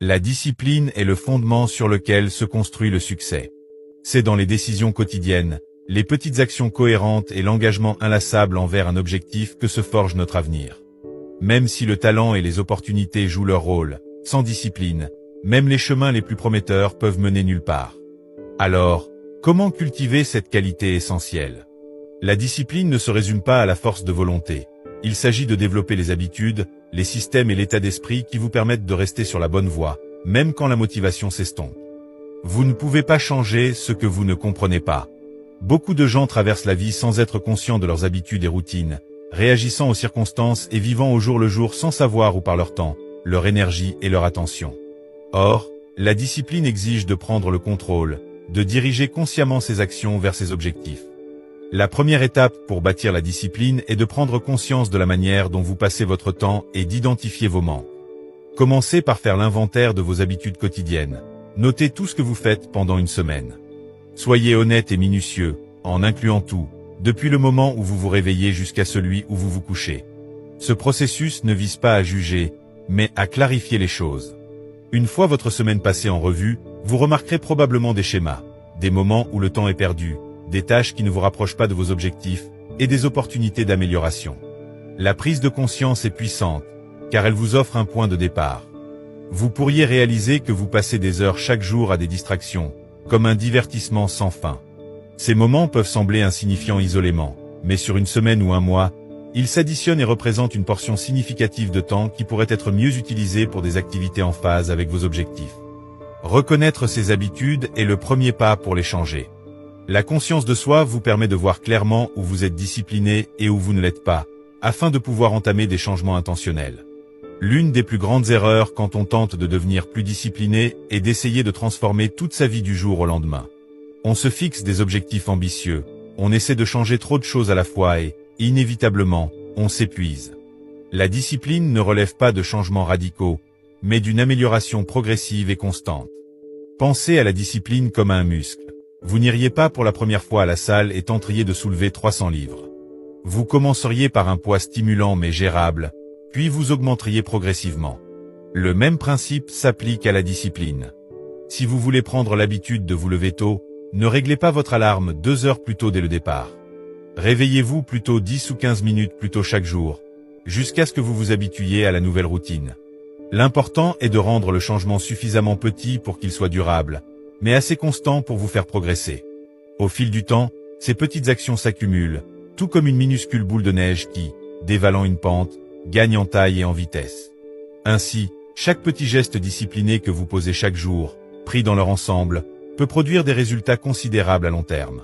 La discipline est le fondement sur lequel se construit le succès. C'est dans les décisions quotidiennes, les petites actions cohérentes et l'engagement inlassable envers un objectif que se forge notre avenir. Même si le talent et les opportunités jouent leur rôle, sans discipline, même les chemins les plus prometteurs peuvent mener nulle part. Alors, comment cultiver cette qualité essentielle? La discipline ne se résume pas à la force de volonté. Il s'agit de développer les habitudes, les systèmes et l'état d'esprit qui vous permettent de rester sur la bonne voie, même quand la motivation s'estompe. Vous ne pouvez pas changer ce que vous ne comprenez pas. Beaucoup de gens traversent la vie sans être conscients de leurs habitudes et routines, réagissant aux circonstances et vivant au jour le jour sans savoir où part leur temps, leur énergie et leur attention. Or, la discipline exige de prendre le contrôle, de diriger consciemment ses actions vers ses objectifs. La première étape pour bâtir la discipline est de prendre conscience de la manière dont vous passez votre temps et d'identifier vos manques. Commencez par faire l'inventaire de vos habitudes quotidiennes. Notez tout ce que vous faites pendant une semaine. Soyez honnête et minutieux, en incluant tout, depuis le moment où vous vous réveillez jusqu'à celui où vous vous couchez. Ce processus ne vise pas à juger, mais à clarifier les choses. Une fois votre semaine passée en revue, vous remarquerez probablement des schémas, des moments où le temps est perdu, des tâches qui ne vous rapprochent pas de vos objectifs, et des opportunités d'amélioration. La prise de conscience est puissante, car elle vous offre un point de départ. Vous pourriez réaliser que vous passez des heures chaque jour à des distractions, comme un divertissement sans fin. Ces moments peuvent sembler insignifiants isolément, mais sur une semaine ou un mois, ils s'additionnent et représentent une portion significative de temps qui pourrait être mieux utilisée pour des activités en phase avec vos objectifs. Reconnaître ces habitudes est le premier pas pour les changer. La conscience de soi vous permet de voir clairement où vous êtes discipliné et où vous ne l'êtes pas, afin de pouvoir entamer des changements intentionnels. L'une des plus grandes erreurs quand on tente de devenir plus discipliné est d'essayer de transformer toute sa vie du jour au lendemain. On se fixe des objectifs ambitieux, on essaie de changer trop de choses à la fois et, inévitablement, on s'épuise. La discipline ne relève pas de changements radicaux, mais d'une amélioration progressive et constante. Pensez à la discipline comme à un muscle. Vous n'iriez pas pour la première fois à la salle et tenteriez de soulever 300 livres. Vous commenceriez par un poids stimulant mais gérable, puis vous augmenteriez progressivement. Le même principe s'applique à la discipline. Si vous voulez prendre l'habitude de vous lever tôt, ne réglez pas votre alarme 2 heures plus tôt dès le départ. Réveillez-vous plutôt 10 ou 15 minutes plus tôt chaque jour, jusqu'à ce que vous vous habituiez à la nouvelle routine. L'important est de rendre le changement suffisamment petit pour qu'il soit durable, mais assez constant pour vous faire progresser. Au fil du temps, ces petites actions s'accumulent, tout comme une minuscule boule de neige qui, dévalant une pente, gagne en taille et en vitesse. Ainsi, chaque petit geste discipliné que vous posez chaque jour, pris dans leur ensemble, peut produire des résultats considérables à long terme.